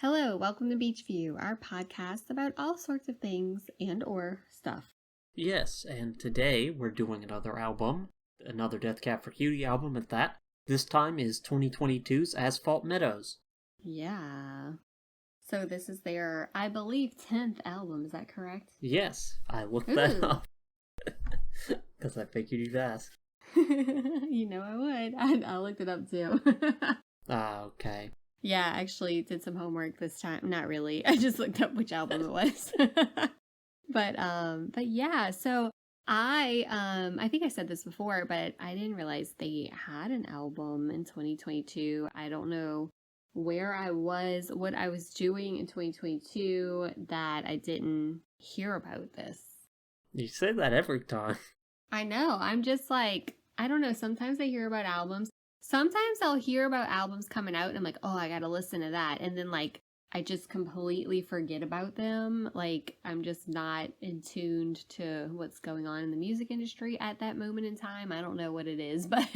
Hello, welcome to Beach View, our podcast about all sorts of things and or stuff. Yes, and today we're doing another album, another Death Cab for Cutie album at that. This time is 2022's Asphalt Meadows. Yeah. So this is their, I believe, 10th album, is that correct? Yes, I looked that up. Because I figured you'd ask. You know I would. I looked it up too. Okay. Yeah, I actually did some homework this time. Not really. I just looked up which album it was. But yeah, so I think I said this before, but I didn't realize they had an album in 2022. I don't know where I was, what I was doing in 2022 that I didn't hear about this. You say that every time. I know. I'm just like, I don't know. Sometimes I hear about albums. Sometimes I'll hear about albums coming out and I'm like, oh, I gotta listen to that. And then like, I just completely forget about them. Like, I'm just not in tuned to what's going on in the music industry at that moment in time. I don't know what it is, but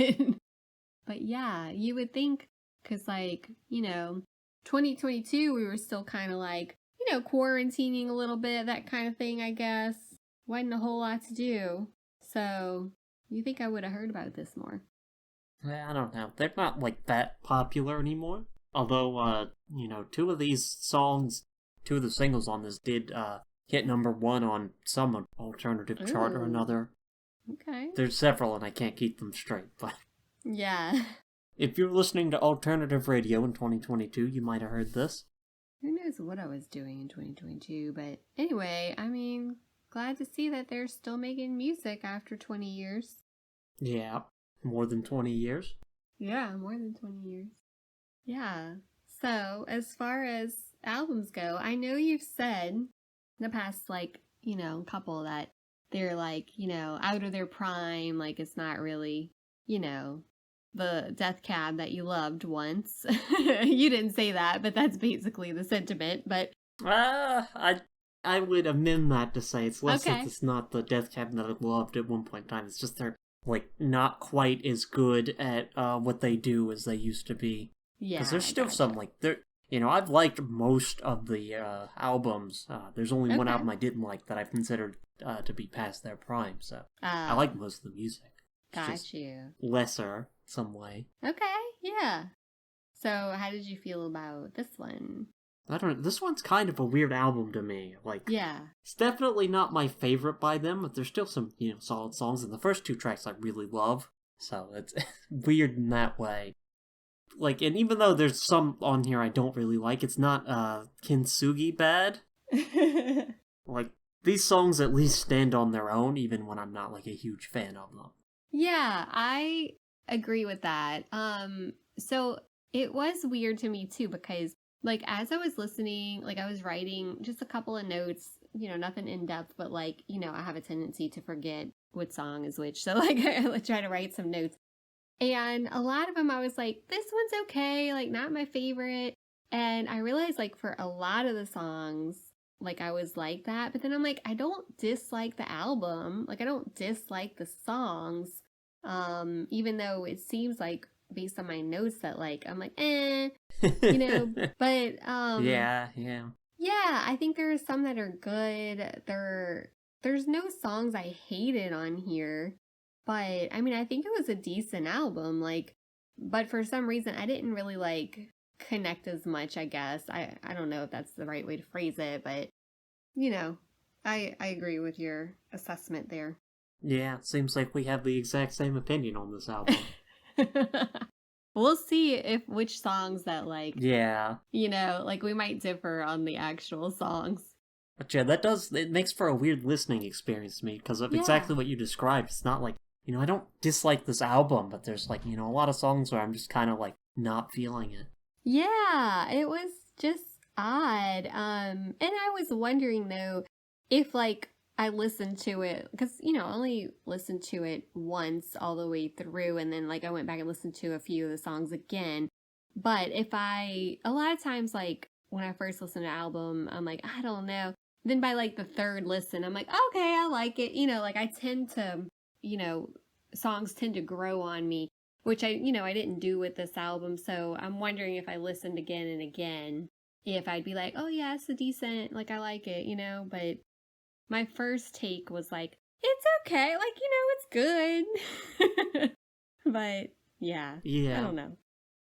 yeah, you would think, because like, 2022, we were still kind of like, quarantining a little bit, that kind of thing, I guess. Wasn't a whole lot to do. So, you think I would have heard about this more. I don't know. They're not like that popular anymore. Although, two of these songs, two of the singles on this did hit number one on some alternative chart or another. Okay. There's several and I can't keep them straight, but... Yeah. If you're listening to alternative radio in 2022, you might have heard this. Who knows what I was doing in 2022, but anyway, I mean, glad to see that they're still making music after 20 years. Yeah, more than 20 years. Yeah, more than 20 years. Yeah. So, as far as albums go, I know you've said in the past, couple that they're out of their prime, like it's not really, the Death Cab that you loved once. You didn't say that, but that's basically the sentiment, but... I would amend that to say it's less okay. that it's not the Death Cab that I loved at one point in time. It's just they're, not quite as good at what they do as they used to be. Yeah, because there's still some, I've liked most of the albums. There's only one album I didn't like that I've considered to be past their prime, so I like most of the music. Got you. Lesser, some way. Okay, yeah. So, how did you feel about this one? I don't know. This one's kind of a weird album to me. Yeah. It's definitely not my favorite by them, but there's still some, solid songs. And the first two tracks I really love. So it's weird in that way. And even though there's some on here I don't really like, it's not, Kintsugi bad. These songs at least stand on their own, even when I'm not, a huge fan of them. Yeah, I agree with that. So it was weird to me too, because as I was listening, I was writing just a couple of notes, nothing in depth, but I have a tendency to forget what song is which. So I try to write some notes. And a lot of them I was like, this one's okay, not my favorite. And I realized for a lot of the songs, I was like that. But then I'm like, I don't dislike the album. I don't dislike the songs. Even though it seems based on my notes that I'm like, but Yeah. Yeah, I think there are some that are good. There's no songs I hated on here. But I mean, I think it was a decent album, but for some reason I didn't really connect as much, I guess. I don't know if that's the right way to phrase it, but I agree with your assessment there. Yeah, it seems like we have the exact same opinion on this album. We'll see which songs that yeah. We might differ on the actual songs. But yeah, it makes for a weird listening experience to me because of exactly what you described. It's not I don't dislike this album, but there's a lot of songs where I'm just kind of not feeling it. Yeah, it was just odd. And I was wondering though, if I listened to it, because, I only listened to it once all the way through, and then, I went back and listened to a few of the songs again. But a lot of times, when I first listen to an album, I'm like, I don't know. Then by, the third listen, I'm like, okay, I like it. I tend to, songs tend to grow on me, which I didn't do with this album. So I'm wondering if I listened again and again, if I'd be like, oh yeah, it's a decent, like I like it, but my first take was like, it's okay, like, it's good. But yeah, I Yeah. don't know.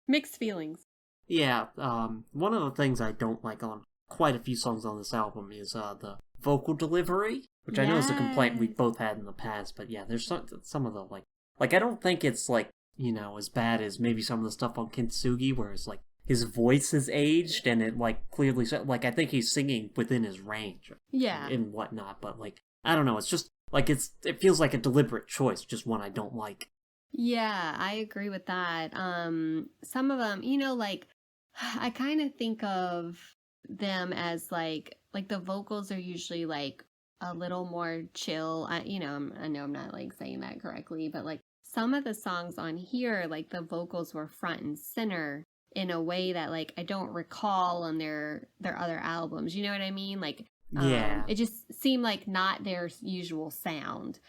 Mixed feelings. Yeah, one of the things I don't like on quite a few songs on this album is the vocal delivery, which I know is a complaint Yes. we've both had in the past, but yeah, there's some of the, like, I don't think it's, like, as bad as maybe some of the stuff on Kintsugi, where it's, like, his voice is aged, and it, like, clearly, like, I think he's singing within his range Yeah. and whatnot, but, like, I don't know, it's just, like, it feels like a deliberate choice, just one I don't like. Yeah, I agree with that. Some of them, like I kind of think of them as like the vocals are usually like a little more chill. I know I'm not like saying that correctly, but like some of the songs on here, like the vocals were front and center in a way that like I don't recall on their other albums. You know what I mean? Like Yeah. it just seemed like not their usual sound.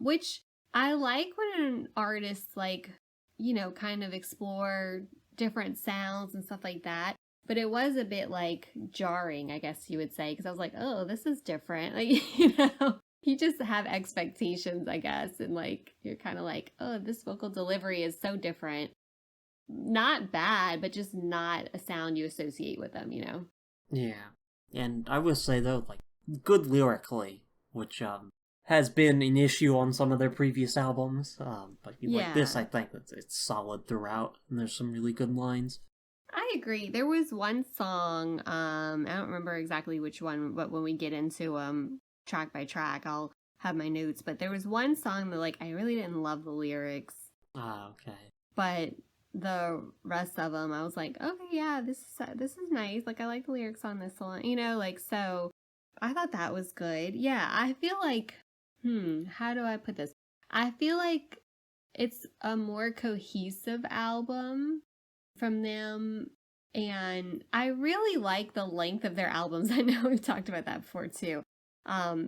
Which I like when an artist like, kind of explore different sounds and stuff like that. But it was a bit like jarring, I guess you would say, because I was like, oh, this is different. Like, you just have expectations, I guess. And like, you're kind of like, oh, this vocal delivery is so different. Not bad, but just not a sound you associate with them. Yeah. And I will say though, like, good lyrically, which has been an issue on some of their previous albums. But like this, Yeah. I think that it's solid throughout, and there's some really good lines. I agree. There was one song, I don't remember exactly which one, but when we get into track by track, I'll have my notes. But there was one song that like I really didn't love the lyrics, Ah, okay. but the rest of them I was like, okay, yeah, this is nice. Like I like the lyrics on this one, like so. I thought that was good. Yeah, I feel like, how do I put this? I feel like it's a more cohesive album from them. And I really like the length of their albums. I know we've talked about that before too.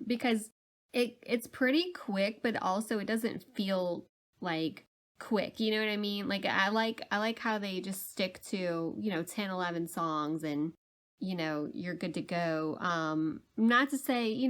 Because it's pretty quick, but also it doesn't feel like quick. You know what I mean? Like I like how they just stick to, 10, 11 songs and you're good to go. Not to say,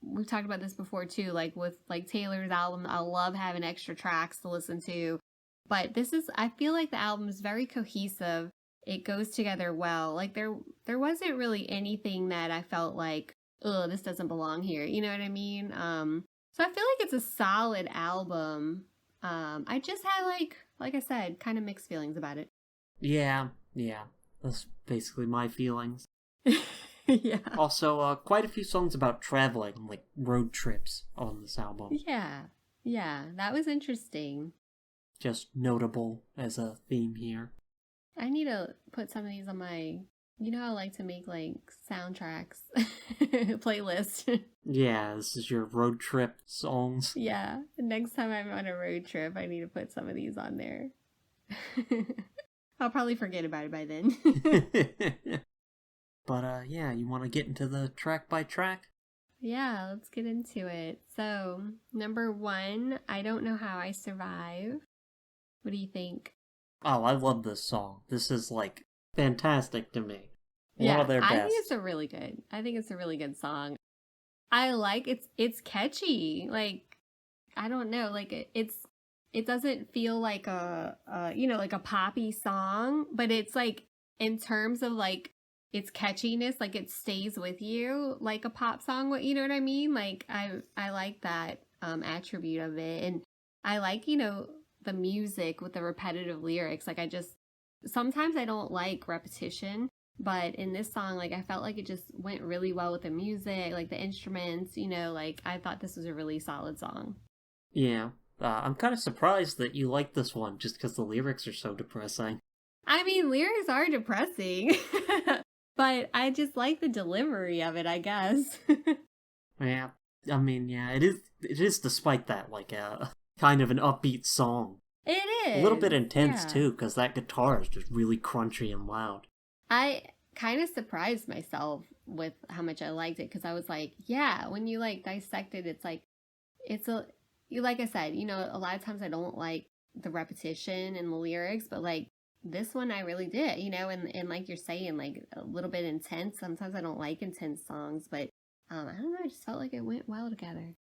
we've talked about this before too, like with like Taylor's album, I love having extra tracks to listen to. But I feel like the album is very cohesive. It goes together well. Like there wasn't really anything that I felt like, oh, this doesn't belong here. You know what I mean? So I feel like it's a solid album. I just had like I said, kind of mixed feelings about it. Yeah, yeah. That's basically my feelings. Yeah. Also, quite a few songs about traveling, like road trips on this album. Yeah. Yeah, that was interesting. Just notable as a theme here. I need to put some of these on my, how I like to make like soundtracks playlist. Yeah, this is your road trip songs. Yeah, next time I'm on a road trip, I need to put some of these on there. I'll probably forget about it by then. But yeah, you want to get into the track by track? Yeah, let's get into it. So, number 1, I Don't Know How I Survive. What do you think? Oh, I love this song. This is like fantastic to me. One Yeah, of their I best. think it's a really good song. I like it's catchy. Like I don't know, like it doesn't feel like like a poppy song, but it's like in terms of like its catchiness, like it stays with you like a pop song. What, you know what I mean? Like I like that attribute of it, and I like the music with the repetitive lyrics. Like sometimes I don't like repetition. But in this song, like I felt like it just went really well with the music, like the instruments, like I thought this was a really solid song. Yeah. I'm kind of surprised that you like this one just because the lyrics are so depressing. I mean, lyrics are depressing, but I just like the delivery of it, I guess. Yeah. I mean, yeah, it is despite that, like kind of an upbeat song. It A little bit is. intense Yeah. too, because that guitar is just really crunchy and loud. I kind of surprised myself with how much I liked it because I was like, yeah, when you like dissect it, it's like, like I said, a lot of times I don't like the repetition and the lyrics, but like this one I really did, and like you're saying, like a little bit intense. Sometimes I don't like intense songs, but I don't know, I just felt like it went well together.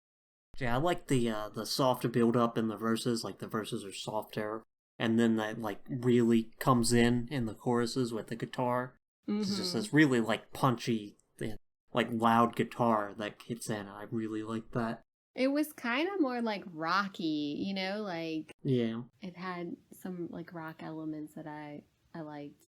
Yeah, I like the softer build up in the verses. Like the verses are softer, and then that like really comes in the choruses with the guitar. It's just Mm-hmm. this really like punchy, like loud guitar that hits in. I really like that. It was kind of more like rocky, like Yeah, it had some like rock elements that I liked.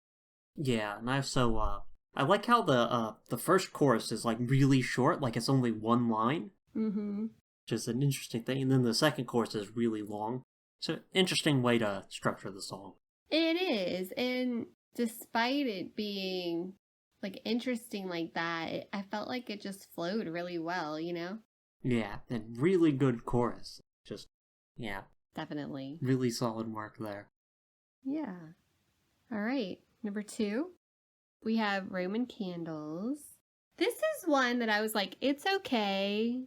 yeah, and I also I like how the first chorus is like really short, like it's only one line, Mm-hmm. which is an interesting thing, and then the second chorus is really long. It's an interesting way to structure the song. It is, and despite it being like interesting like that, I felt like it just flowed really well. Yeah, and really good chorus. Just yeah, Definitely. really solid work there. Yeah. All right. Number 2, we have Roman Candles. This is one that I was like, it's okay.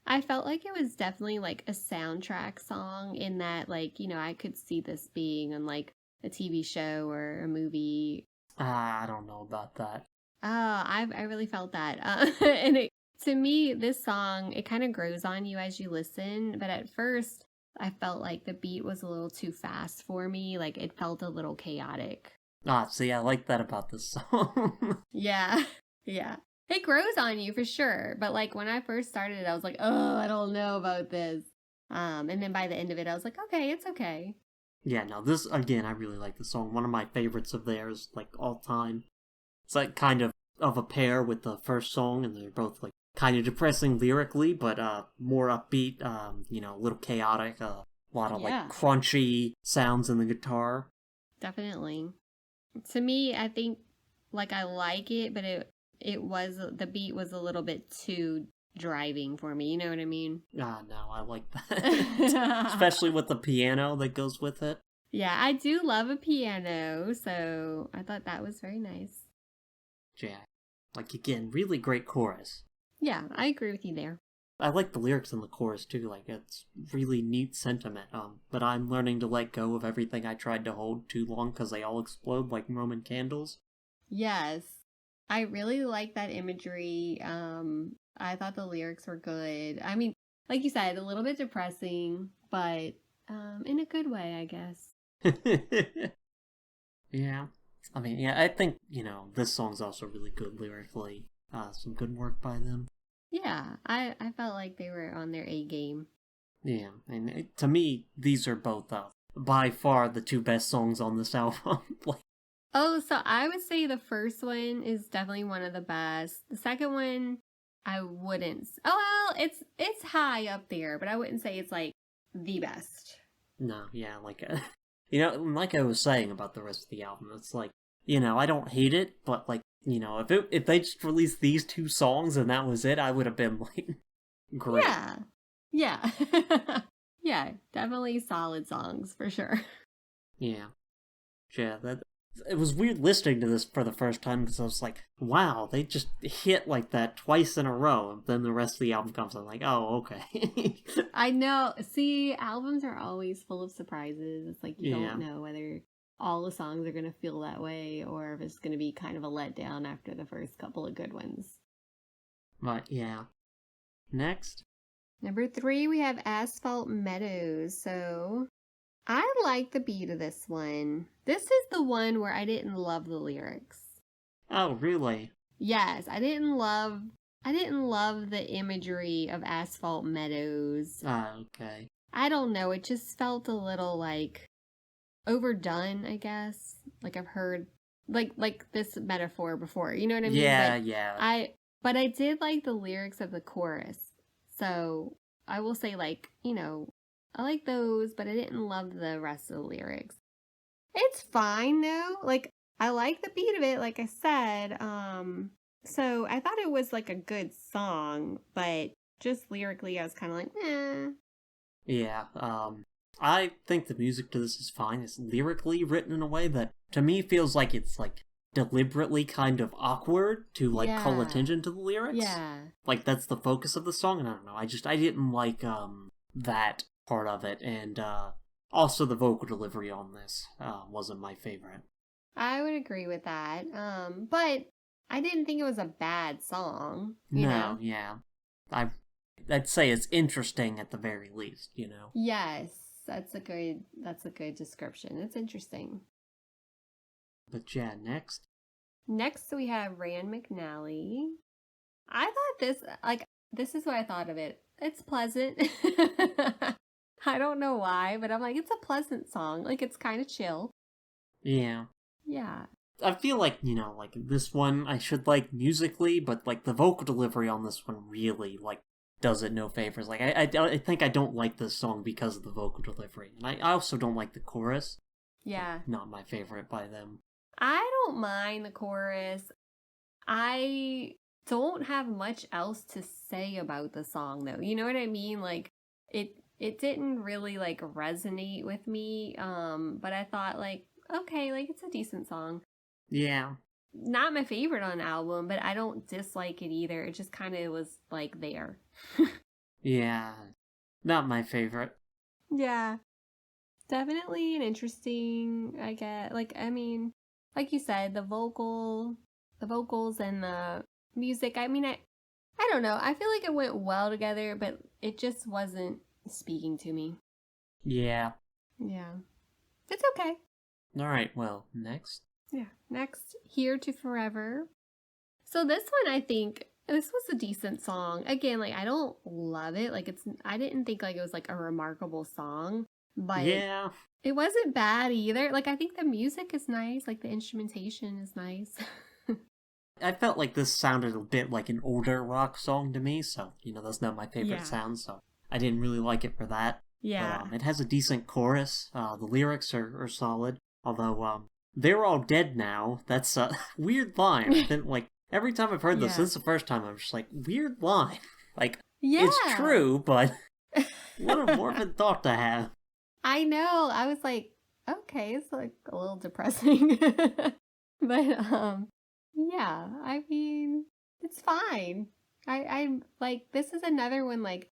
I felt like it was definitely like a soundtrack song in that, like, I could see this being on like a TV show or a movie. I don't know about that. Oh, I really felt that. And to me, this song, it kind of grows on you as you listen. But at first, I felt like the beat was a little too fast for me. Like it felt a little chaotic. See, I like that about this song. Yeah. Yeah. It grows on you for sure. But like when I first started it, I was like, oh, I don't know about this. And then by the end of it, I was like, okay, it's okay. Yeah, no, this again, I really like the song. One of my favorites of theirs, like all time. It's like kind of a pair with the first song, and they're both like kind of depressing lyrically, but more upbeat. A little chaotic. A lot of Yeah, like crunchy sounds in the guitar. definitely. To me, I think like I like it, but it was the beat was a little bit too driving for me. You know what I mean? No, I like that, especially with the piano that goes with it. Yeah, I do love a piano, so I thought that was very nice. Yeah, like again, really great chorus. Yeah, I agree with you there. I like the lyrics in the chorus too. Like it's really neat sentiment. But I'm learning to let go of everything I tried to hold too long because they all explode like Roman candles. Yes, I really like that imagery. I thought the lyrics were good. I mean, like you said, a little bit depressing, but in a good way, I guess. Yeah, I mean, yeah, I think this song's also really good lyrically. Some good work by them. Yeah, I felt like they were on their A game. Yeah, and to me, these are both by far the two best songs on this album. Like, Oh, so I would say the first one is definitely one of the best. The second one, I wouldn't. Oh well, it's high up there, but I wouldn't say it's like the best. no, yeah, like like I was saying about the rest of the album, it's like I don't hate it, but like if they just released these two songs and that was it, I would have been like great. Yeah, yeah, yeah. Definitely solid songs for sure. Yeah, yeah. That it was weird listening to this for the first time because I was like, wow, they just hit like that twice in a row, and then the rest of the album comes. I'm like, oh, okay. I know. See, albums are always full of surprises. It's like you Yeah. don't know whether all the songs are going to feel that way or if it's going to be kind of a letdown after the first couple of good ones. But yeah. Next. Number 3, we have Asphalt Meadows. So I like the beat of this one. This is the one where I didn't love the lyrics. Oh, really? Yes, I didn't love the imagery of Asphalt Meadows. Okay. I don't know, it just felt a little like overdone, I guess. Like I've heard like this metaphor before. You know what I mean? Yeah, yeah. But I did like the lyrics of the chorus. So I will say like, I like those, but I didn't love the rest of the lyrics. It's fine though. Like I like the beat of it, like I said. So I thought it was like a good song, but just lyrically I was kind of like, eh. Yeah. I think the music to this is fine. It's lyrically written in a way that to me feels like it's like deliberately kind of awkward to like call Yeah. attention to the lyrics. Yeah. Like that's the focus of the song, and I don't know. I didn't like that part of it, and Also, the vocal delivery on this wasn't my favorite. I would agree with that. But I didn't think it was a bad song, you No, know? yeah. I, I'd say it's interesting at the very least, you know? Yes, that's a good description. It's interesting. But yeah, next. Next we have Rand McNally. I thought this is what I thought of it. It's pleasant. I don't know why, but I'm like, it's a pleasant song. Like, it's kind of chill. Yeah. Yeah. I feel like, like this one I should like musically, but like the vocal delivery on this one really like does it no favors. Like I think I don't like this song because of the vocal delivery. And I also don't like the chorus. Yeah. Not my favorite by them. I don't mind the chorus. I don't have much else to say about the song though. You know what I mean? Like it didn't really like resonate with me. But I thought like, okay, like it's a decent song. Yeah. Not my favorite on the album, but I don't dislike it either. It just kind of was like there. Yeah. Not my favorite. Yeah. Definitely an interesting, I get. Like, I mean, like you said, the vocals and the music. I mean, I don't know. I feel like it went well together, but it just wasn't speaking to me. Yeah. Yeah. It's okay. Alright, well, next. Yeah. Next, Here to Forever. So this one, I think this was a decent song. Again, like I don't love it. Like I didn't think like it was like a remarkable song, but Yeah. it wasn't bad either. Like I think the music is nice. Like the instrumentation is nice. I felt like this sounded a bit like an older rock song to me, so, that's not my favorite Yeah. sound, so I didn't really like it for that. Yeah. But it has a decent chorus. The lyrics are solid, although they're all dead now. That's a weird line. I didn't like every time I've heard this. Yeah. This is the first time I'm just like weird line. Like Yeah. it's true, but what a morbid thought to have. I know. I was like, okay, it's like a little depressing. But yeah, I mean, it's fine. I like this is another one like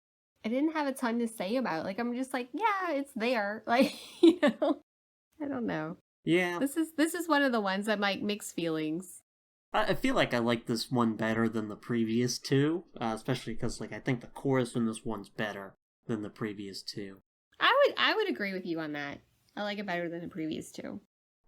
I didn't have a ton to say about. Like I'm just like, yeah, it's there. Like, I don't know. Yeah. This is one of the ones that might mix feelings. I feel like I like this one better than the previous two, especially because like I think the chorus in this one's better than the previous two. I would agree with you on that. I like it better than the previous two.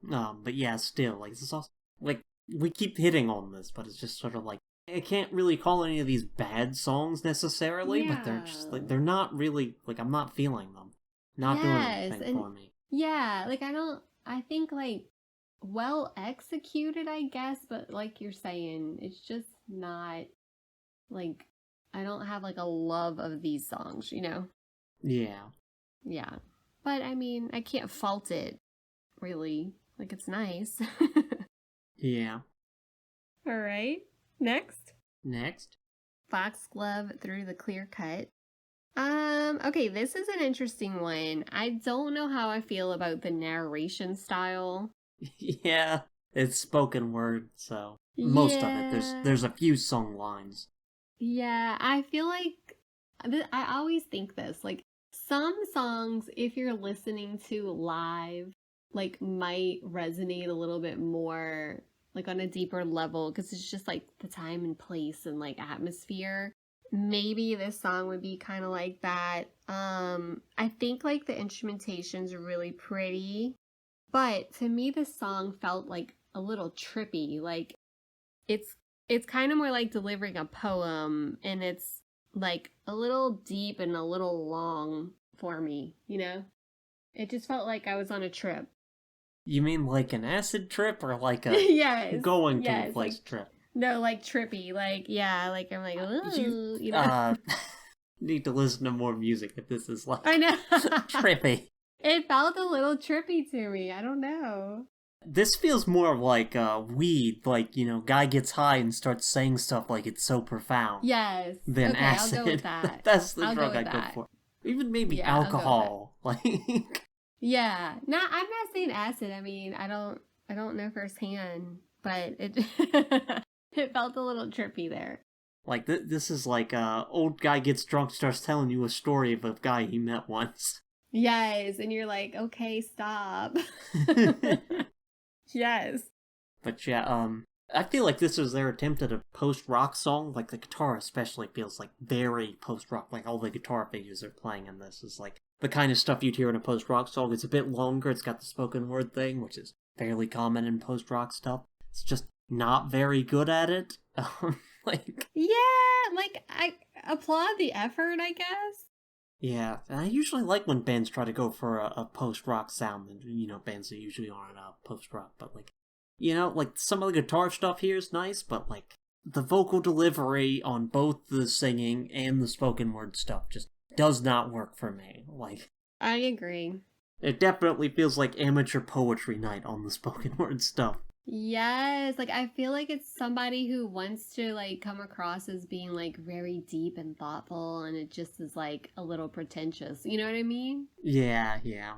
But yeah, still like this is also like we keep hitting on this, but it's just sort of like I can't really call any of these bad songs necessarily, but they're just like they're not really like I'm not feeling them, not doing anything for me. Yeah, like I think like well executed, I guess, but like you're saying, it's just not like I don't have like a love of these songs, Yeah. Yeah. But I mean, I can't fault it, really. Like it's nice. Yeah. All right. Next. Foxglove Through the Clear Cut. Okay, this is an interesting one. I don't know how I feel about the narration style. Yeah, it's spoken word, so most of it. There's a few song lines. Yeah, I feel like I always think this. Like some songs, if you're listening to live, like might resonate a little bit more, like on a deeper level, because it's just like the time and place and like atmosphere. Maybe this song would be kind of like that. I think like the instrumentation's really pretty, but to me this song felt like a little trippy. Like it's kind of more like delivering a poem, and it's like a little deep and a little long for me, It just felt like I was on a trip. You mean like an acid trip or like a yes, going to a place like, trip? No, like trippy. Like, yeah, like I'm like, ooh, Need to listen to more music if this is like I know. trippy. It felt a little trippy to me. I don't know. This feels more like weed, like, guy gets high and starts saying stuff like it's so profound. Yes. Than okay, acid. I'll go with that. That's the I'll drug go I with go that. for. Even maybe Yeah, alcohol. Like yeah. No, I'm not saying acid. I mean, I don't know firsthand, but it it felt a little trippy there. Like this is like old guy gets drunk, starts telling you a story of a guy he met once. Yes, and you're like, okay, stop. Yes. But yeah, I feel like this is their attempt at a post-rock song. Like, the guitar especially feels like very post-rock. Like, all the guitar figures they're playing in this is like the kind of stuff you'd hear in a post-rock song. It's a bit longer, it's got the spoken word thing, which is fairly common in post-rock stuff. It's just not very good at it. Like, Yeah, like, I applaud the effort, I guess. yeah, and I usually like when bands try to go for a post-rock sound, and, you know, bands that usually aren't post-rock, but, like, you know, like, some of the guitar stuff here is nice, but, like, the vocal delivery on both the singing and the spoken word stuff just does not work for me. Like, I agree. it definitely feels like amateur poetry night on the spoken word stuff. Yes, like I feel like it's somebody who wants to like come across as being like very deep and thoughtful, and it just is like a little pretentious. You know what I mean? Yeah, yeah.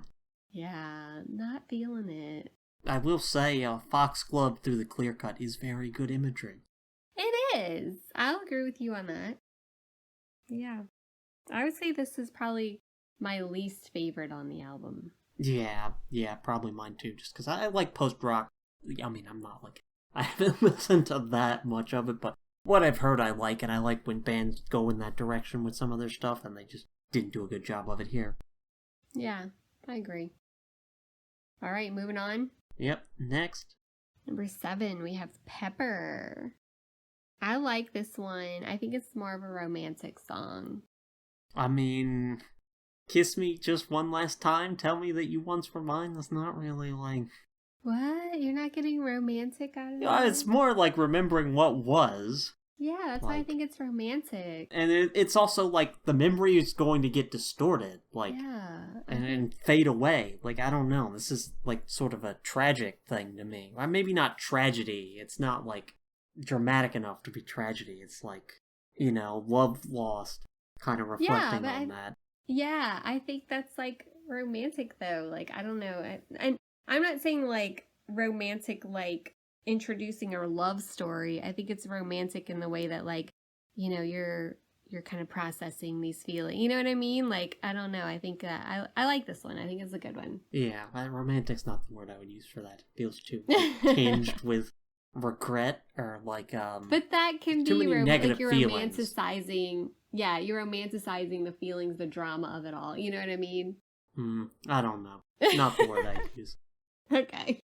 Yeah, not feeling it. I will say, Foxglove through the clear cut is very good imagery. It is. I'll agree with you on that. Yeah. I would say this is probably my least favorite on the album. Yeah, probably mine too, just because I like post-rock. I mean, I'm not like, I haven't listened to that much of it, but what I've heard I like, and I like when bands go in that direction with some of their stuff, and they just didn't do a good job of it here. Yeah, I agree. All right, moving on. Yep, next. Number 7, we have Pepper. I like this one. I think it's more of a romantic song. I mean, kiss me just one last time, tell me that you once were mine, that's not really like... What? You're not getting romantic out of it? Yeah, it's more like remembering what was. Yeah, that's why I think it's romantic. And it's also like the memory is going to get distorted, like, yeah, and fade away. Like, I don't know. This is like sort of a tragic thing to me. Or maybe not tragedy. It's not like dramatic enough to be tragedy. It's like, you know, love lost, kind of reflecting on that. Yeah, I think that's like romantic though. Like, I don't know. And I'm not saying like romantic, like introducing a love story. I think it's romantic in the way that like, you know, you're kind of processing these feelings. You know what I mean? Like, I don't know. I think I like this one. I think it's a good one. Yeah, romantic's not the word I would use for that. It feels too tinged with regret or like But that can be negative like you're feelings. romanticizing. Yeah, you're romanticizing the feelings, the drama of it all. You know what I mean? I don't know. Not the word I use. Okay.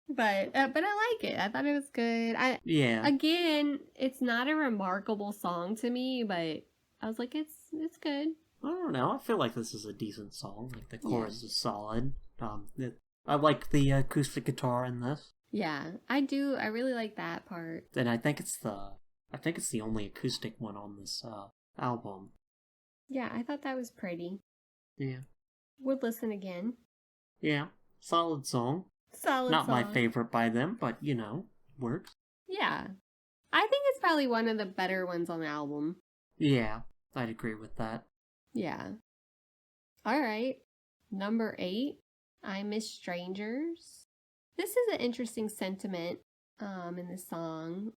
But I like it. I thought it was good. Yeah. Again, it's not a remarkable song to me, but I was like, it's good. I don't know. I feel like this is a decent song. Like, the chorus is solid. I like the acoustic guitar in this. Yeah, I do. I really like that part. And I think it's the only acoustic one on this album. Yeah, I thought that was pretty. Yeah. Would listen again. Yeah. Solid song. Not song. my favorite by them, but, you know, works. Yeah. I think it's probably one of the better ones on the album. Yeah, I'd agree with that. Yeah. All right. Number 8, I Miss Strangers. This is an interesting sentiment in the song.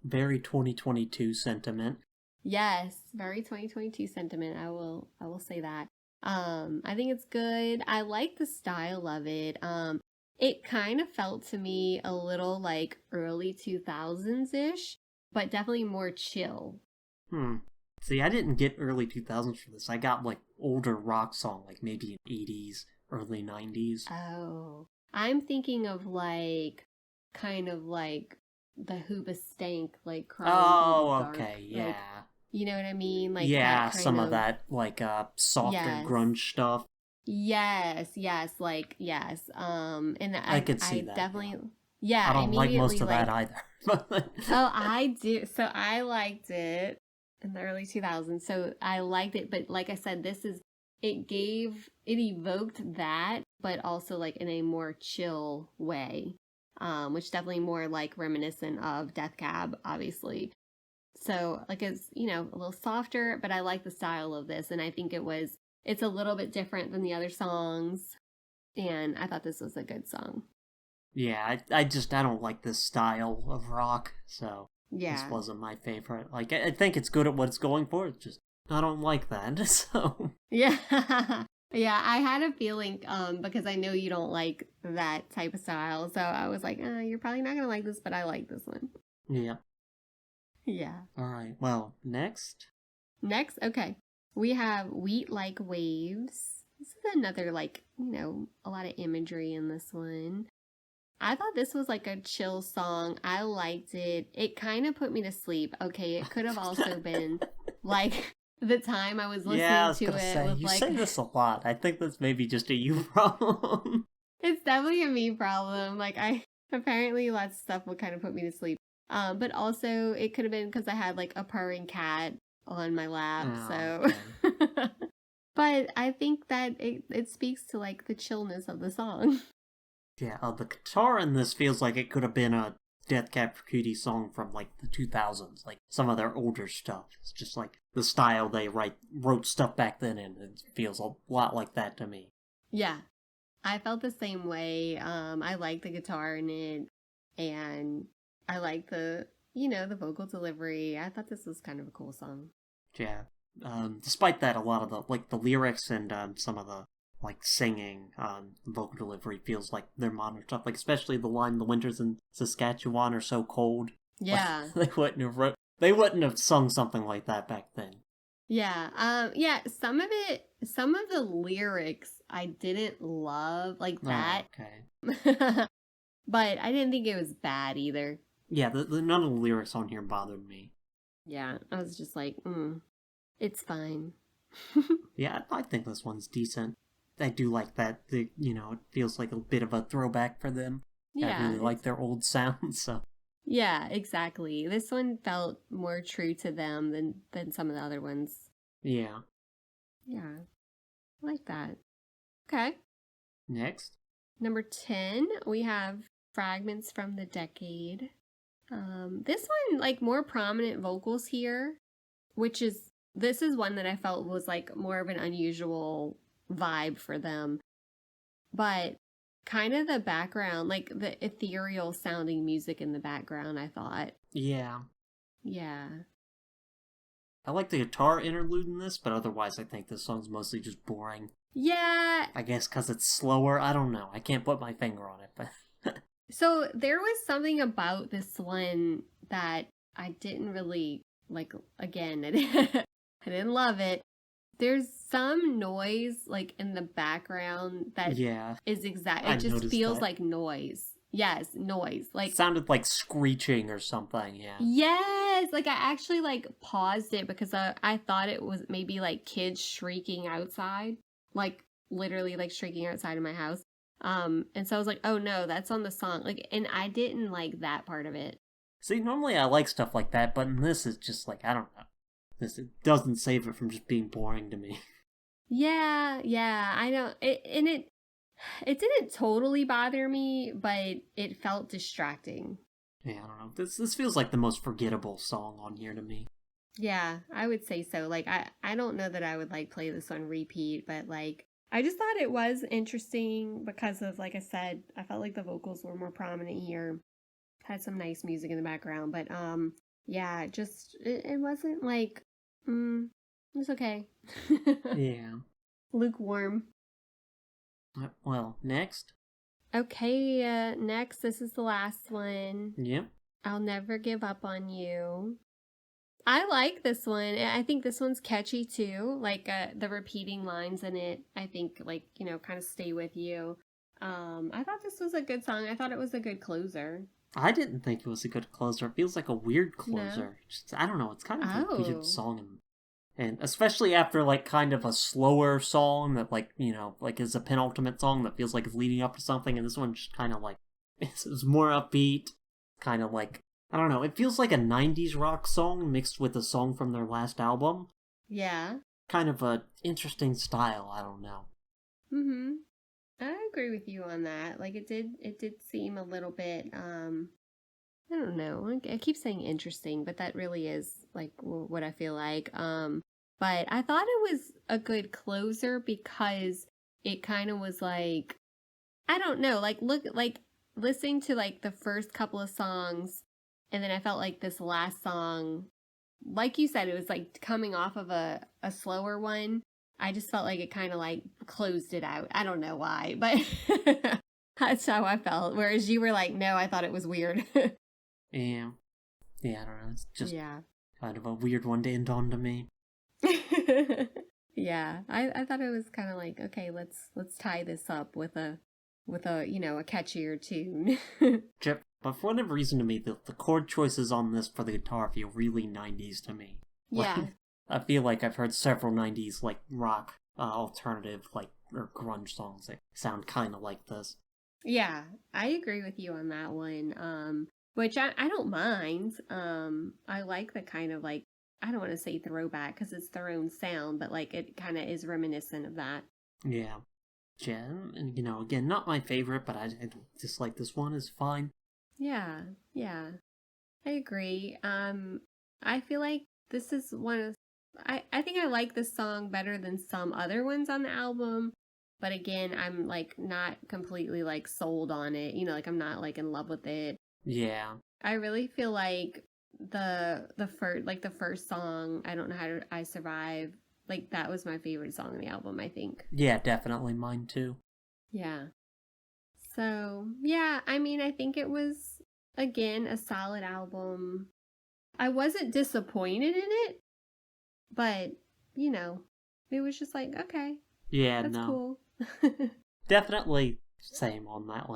Very 2022 sentiment. Yes, very 2022 sentiment. I will say that. I think it's good. I like the style of it. It kind of felt to me a little like early 2000s-ish, but definitely more chill. See, I didn't get early 2000s for this. I got like older rock song, like maybe 80s, early 90s. Oh, I'm thinking of like kind of like the Hooba Stank, like Oh, okay, yeah. Like, you know what I mean? Like yeah, some of that like softer grunge stuff. Yes, like yes. And I could see that. Definitely, yeah. I don't like most of that either. Oh, I do. So I liked it in the early 2000s. So I liked it, but like I said, it evoked that, but also like in a more chill way, which definitely more like reminiscent of Death Cab, obviously. So like it's, you know, a little softer, but I like the style of this, and I think it's a little bit different than the other songs, and I thought this was a good song. Yeah, I don't like this style of rock, so yeah. This wasn't my favorite. Like, I think it's good at what it's going for, it's just, I don't like that, so... Yeah, Yeah, I had a feeling, because I know you don't like that type of style, so I was like, you're probably not gonna like this, but I like this one. Yeah. Yeah. All right. Well, next. Next, okay, we have Wheat Like Waves. This is another, like, a lot of imagery in this one. I thought this was like a chill song. I liked it. It kind of put me to sleep. Okay, it could have also been like the time I was Yeah, I listening was to gonna it say with you like say this a lot. I think that's maybe just a you problem. it's definitely a me problem. Like I apparently lots of stuff will kind of put me to sleep. But also it could have been because I had like a purring cat on my lap. Oh, So, okay. but I think that it speaks to like the chillness of the song. Yeah, the guitar in this feels like it could have been a Death Cab for Cutie song from like the 2000s, like some of their older stuff. It's just like the style they wrote stuff back then, and it feels a lot like that to me. Yeah, I felt the same way. I like the guitar in it, and I like the vocal delivery. I thought this was kind of a cool song. Yeah. Despite that, a lot of the lyrics and some of the like singing, vocal delivery feels like their modern stuff. Like especially the line "The winters in Saskatchewan are so cold." Like Yeah, they wouldn't have sung something like that back then. yeah, yeah. Some of the lyrics I didn't love like Oh, that, okay. but I didn't think it was bad either. Yeah, none of the lyrics on here bothered me. Yeah, I was just like, it's fine. Yeah, I think this one's decent. I do like that. It feels like a bit of a throwback for them. I Yeah, really like it's their old sound, so yeah, exactly. This one felt more true to them than some of the other ones. yeah. Yeah, I like that. Okay. Next. Number 10, we have Fragments from the Decade. This one, like, more prominent vocals here, this is one that I felt was, like, more of an unusual vibe for them. But kind of the background, like, the ethereal sounding music in the background, I thought. Yeah. Yeah. I like the guitar interlude in this, but otherwise I think this song's mostly just boring. Yeah. I guess because it's slower. I don't know. I can't put my finger on it, but So there was something about this one that I didn't really like. Again, I didn't love it. There's some noise like in the background that yeah, is exact. I It just noticed feels that. like noise. Yes, noise. It Like sounded like screeching or something. Yeah. yes, like I actually like paused it because I thought it was maybe like kids shrieking outside, like literally like shrieking outside of my house. And so I was like, oh no, that's on the song. Like, and I didn't like that part of it. See, normally I like stuff like that, but in this it's just like I don't know. This it doesn't save it from just being boring to me. Yeah, yeah, I know. It didn't totally bother me, but it felt distracting. Yeah, I don't know. This feels like the most forgettable song on here to me. Yeah, I would say so. Like I don't know that I would like play this on repeat, but like I just thought it was interesting because of like I said, I felt like the vocals were more prominent here. Had some nice music in the background, but yeah, it wasn't like it was okay. Yeah. Lukewarm. Well, next. Okay, next, this is the last one. Yep. I'll Never Give Up on You. I like this one. I think this one's catchy too. Like the repeating lines in it, I think like, kind of stay with you. I thought this was a good song. I thought it was a good closer. I didn't think it was a good closer. It feels like a weird No? closer. Just, I don't know. It's kind of a weird Oh. song, and especially after like kind of a slower song that like is a penultimate song that feels like it's leading up to something, and this one just kind of like it's more upbeat, kind of like I don't know. It feels like a '90s rock song mixed with a song from their last album. Yeah. Kind of a interesting style. I don't know. Mm-hmm. I agree with you on that. Like it did seem a little bit I don't know. I keep saying interesting, but that really is like what I feel like. But I thought it was a good closer because it kind of was like I don't know, like listening to like the first couple of songs and then I felt like this last song like you said it was like coming off of a slower one. I just felt like it kind of like closed it out. I don't know why, but that's how I felt. Whereas you were like, no, I thought it was weird. Yeah. Yeah, I don't know. It's just Yeah. kind of a weird one to end on to me. Yeah. I thought it was kind of like, okay, let's tie this up with a a catchier tune. But for whatever reason to me, the chord choices on this for the guitar feel really 90s to me. Yeah. Like, I feel like I've heard several 90s, like, rock, alternative, like, or grunge songs that sound kind of like this. Yeah, I agree with you on that one. Which I don't mind. I like the kind of like, I don't want to say throwback because it's their own sound, but like it kind of is reminiscent of that. Yeah. Yeah, and again, not my favorite, but I just like this one is fine. Yeah, yeah, I agree. I feel like this is one of, I think I like this song better than some other ones on the album. But again, I'm like not completely like sold on it. Like I'm not like in love with it. Yeah. I really feel like the first song, I don't know how to I survive, like that was my favorite song on the album, I think. Yeah, definitely mine too. Yeah. So, yeah, I mean, I think it was again a solid album. I wasn't disappointed in it, but it was just like, okay, Yeah, that's no. cool. Definitely same on that,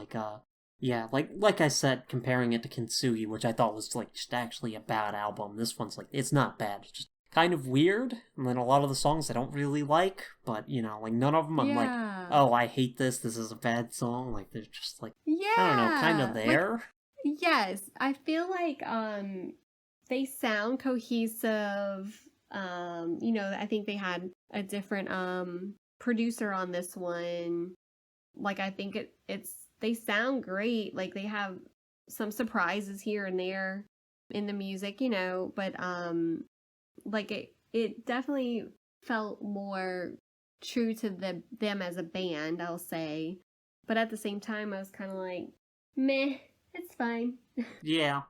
yeah, like I said, comparing it to Kintsugi, which I thought was like just actually a bad album. This one's like it's not bad, it's just kind of weird. And then a lot of the songs I don't really like, but like none of them I'm like, Yeah. oh, I hate this. This is a bad song. Like they're just like I don't know, kind of Yeah. Like, there. yes, I feel like they sound cohesive. I think they had a different producer on this one. Like I think they sound great. Like they have some surprises here and there in the music, but like it definitely felt more true to them as a band, I'll say. But at the same time I was kind of like, meh, it's fine. Yeah.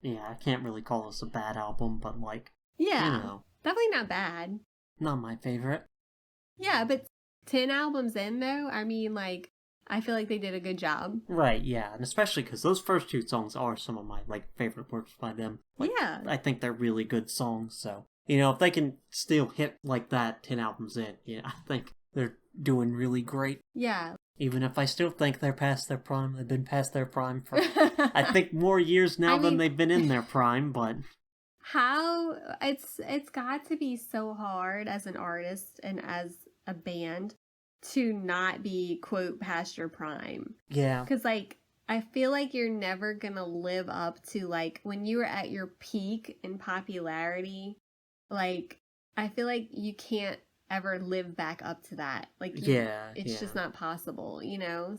Yeah, I can't really call this a bad album, but like, Yeah, definitely not bad. not my favorite. Yeah, but 10 albums in though, I mean, like, I feel like they did a good job. Right, yeah, and especially because those first two songs are some of my like favorite works by them. Like, Yeah. I think they're really good songs. So if they can still hit like that 10 albums in, yeah, I think they're doing really great. Yeah. Even if I still think they're past their prime, they've been past their prime for I think more years now than they've been in their prime. But how it's got to be so hard as an artist and as a band to not be quote past your prime. Yeah, because like I feel like you're never gonna live up to like when you were at your peak in popularity. Like I feel like you can't ever live back up to that. Like it's just not possible,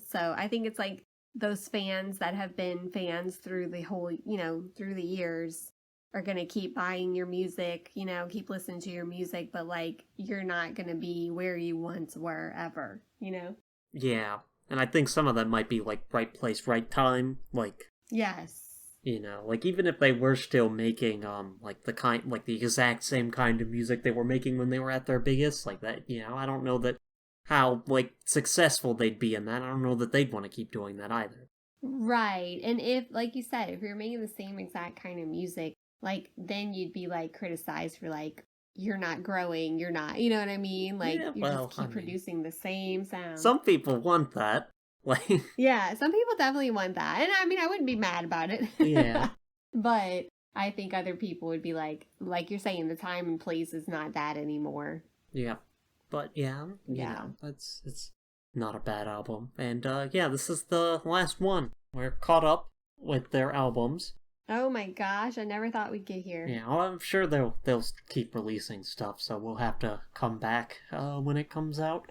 So I think it's like those fans that have been fans through the whole, through the years are going to keep buying your music, keep listening to your music, but like you're not going to be where you once were ever, Yeah. And I think some of that might be like right place, right time, like yes. Like even if they were still making like the exact same kind of music they were making when they were at their biggest, like that, I don't know that how like successful they'd be in that. I don't know that they'd want to keep doing that either. Right. And if like you said, if you're making the same exact kind of music, like then you'd be like criticized for like you're not growing, you're not, you know what I mean? Like you just keep producing the same sound. Some people want that. Like yeah, some people definitely want that. And I mean, I wouldn't be mad about it. Yeah. But I think other people would be like you're saying, the time and place is not that anymore. Yeah. But yeah, it's not a bad album. And this is the last one. We're caught up with their albums. Oh my gosh, I never thought we'd get here. Yeah, well, I'm sure they'll keep releasing stuff, so we'll have to come back when it comes out.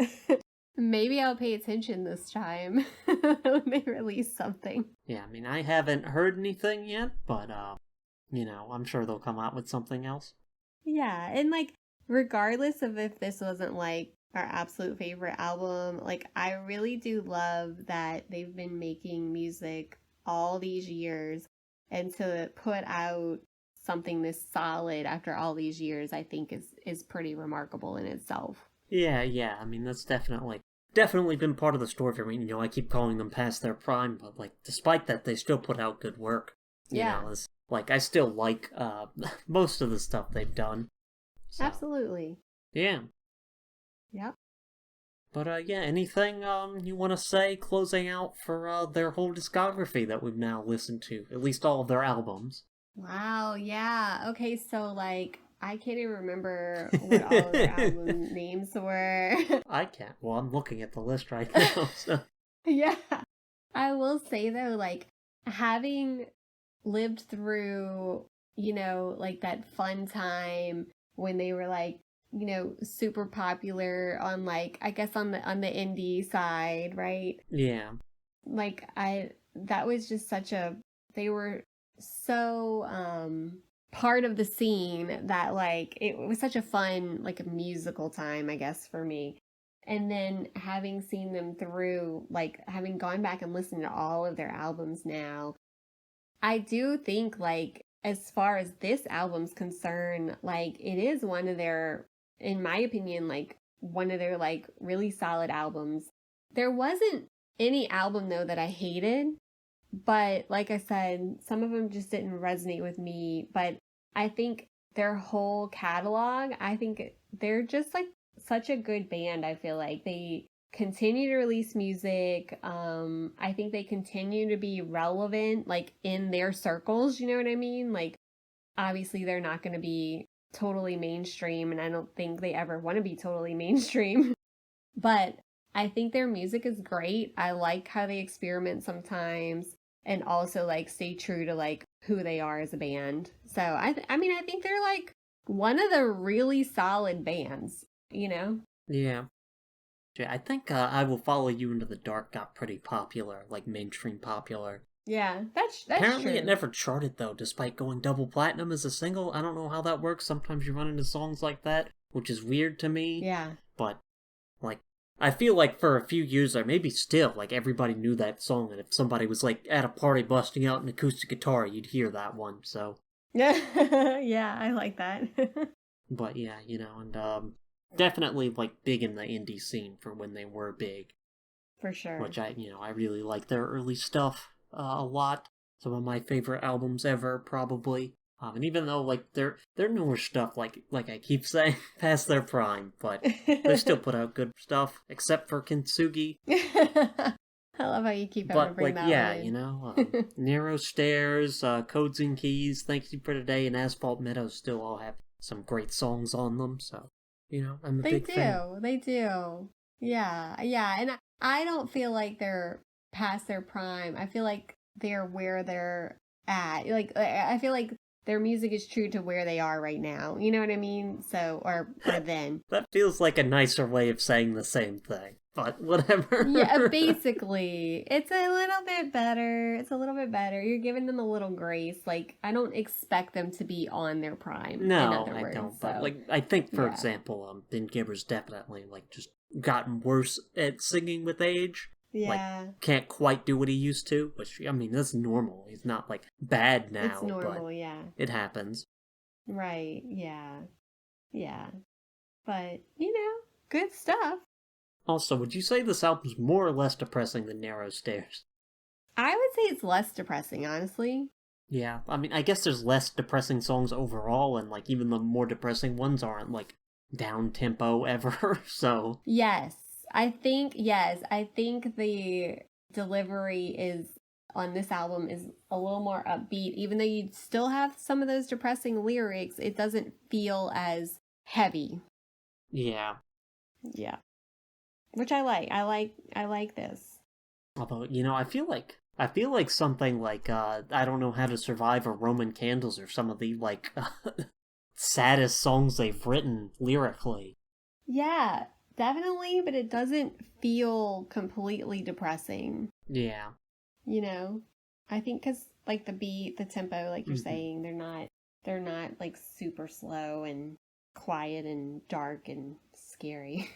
Maybe I'll pay attention this time when they release something. Yeah, I mean, I haven't heard anything yet, but I'm sure they'll come out with something else. Yeah, and like regardless of if this wasn't like our absolute favorite album, like I really do love that they've been making music all these years. And to put out something this solid after all these years, I think is pretty remarkable in itself. Yeah. I mean, that's definitely been part of the story for me. I keep calling them past their prime, but like, despite that, they still put out good work. Yeah, It's like I still like most of the stuff they've done. So absolutely. yeah. Yep. But yeah, anything you want to say closing out for their whole discography that we've now listened to, at least all of their albums? Wow, yeah. Okay, so like I can't even remember what all of their album names were. I can't. Well, I'm looking at the list right now. So Yeah. I will say though, like having lived through, like that fun time when they were like, super popular on like I guess on the indie side, right? yeah, Like I that was just such a they were so part of the scene that like it was such a fun like a musical time, I guess, for me. And then having seen them through, like having gone back and listened to all of their albums now, I do think like as far as this album's concerned, like it is one of their, in my opinion, like one of their like really solid albums. There wasn't any album though that I hated, but like I said, some of them just didn't resonate with me. But I think their whole catalog, I think they're just like such a good band. I feel like they continue to release music. I think they continue to be relevant, like in their circles. You know what I mean? Like, obviously, they're not going to be totally mainstream, and I don't think they ever want to be totally mainstream. But I think their music is great. I like how they experiment sometimes and also like stay true to like who they are as a band. So I mean I think they're like one of the really solid bands, you know? yeah. Yeah, I think I Will Follow You Into the Dark got pretty popular, like mainstream popular. Yeah, that's Apparently it true. never charted though, despite going double platinum as a single. I don't know how that works. Sometimes you run into songs like that, which is weird to me. Yeah. But like I feel like for a few years or maybe still, like everybody knew that song, and if somebody was like at a party busting out an acoustic guitar, you'd hear that one. So Yeah. Yeah, I like that. but yeah, and definitely like big in the indie scene for when they were big. For sure. Which I really like their early stuff a lot. Some of my favorite albums ever, probably. And even though like their newer stuff, like I keep saying, past their prime, but they still put out good stuff, except for Kintsugi. I love how you keep having to But bring like, that one yeah, in. Narrow Stairs, Codes and Keys, Thank You for Today, and Asphalt Meadows still all have some great songs on them. So I'm a They big fan. do. They do. Yeah. Yeah. And I don't feel like they're past their prime. I feel like they're where they're at. Like I feel like their music is true to where they are right now. You know what I mean? So or then. That feels like a nicer way of saying the same thing, but Yeah, whatever. basically. It's a little bit better. It's a little bit better. You're giving them a little grace. Like I don't expect them to be on their prime, in No, other I words. don't. But So, like, I think, for yeah. example, Ben Gibbers definitely like just gotten worse at singing with age. Like, Yeah. can't quite do what he used to. Which I mean, that's normal. He's not like bad It's now, but normal, yeah. it happens. Right. Yeah. Yeah. But, good stuff. Also, would you say this album's more or less depressing than Narrow Stairs? I would say it's less depressing, honestly. Yeah, I mean, I guess there's less depressing songs overall, and like even the more depressing ones aren't like down tempo ever. So Yes. Yes, I think the delivery is on this album is a little more upbeat. Even though you still have some of those depressing lyrics, it doesn't feel as heavy. yeah. Yeah. Which I like this. Although, I feel like something like I don't know how to survive or Roman candles are some of the like saddest songs they've written lyrically. Yeah, definitely, but it doesn't feel completely depressing. Yeah. You know, I think because like the beat, the tempo, like you're Hmm. saying, they're not like super slow and quiet and dark and scary.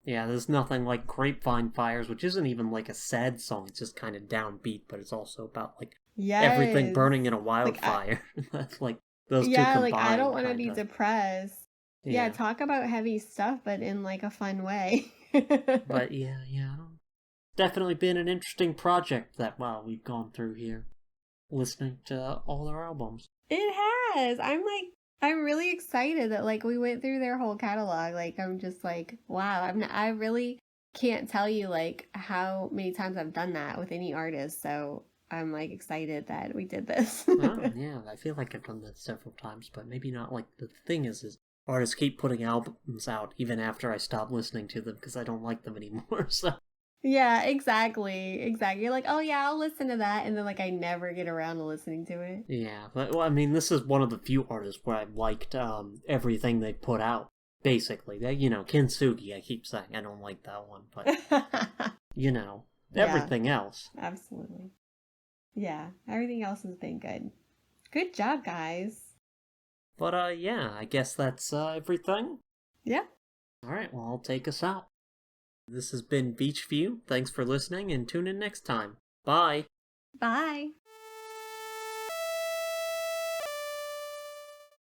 Yeah, there's nothing like Grapevine Fires, which isn't even like a sad song, it's just kind of downbeat, but it's also about like everything Yes. burning in a Like wildfire. That's like those two yeah, like I don't combined want to kind be of. depressed. Yeah, Yeah. talk about heavy stuff, but in like a fun way. But yeah, I don't... definitely been an interesting project that, wow, we've gone through here, listening to all their albums. It has. I'm really excited that like we went through their whole catalog. Like I'm just like, wow, I really can't tell you like how many times I've done that with any artist. So I'm like excited that we did this. Oh, yeah, I feel like I've done that several times, but maybe not. Like, the thing is artists keep putting albums out even after I stop listening to them because I don't like them anymore, so... Yeah, exactly. Exactly. You're like, oh yeah, I'll listen to that, and then like I never get around to listening to it. Yeah, but, well, I mean, this is one of the few artists where I've liked everything they put out. Basically, Kintsugi. I keep saying I don't like that one, but Yeah, everything else. absolutely. Yeah, everything else has been good. Good job, guys. But yeah, I guess that's everything. Yeah. All right, well, I'll take us out. This has been Beach View. Thanks for listening, and tune in next time. Bye. Bye.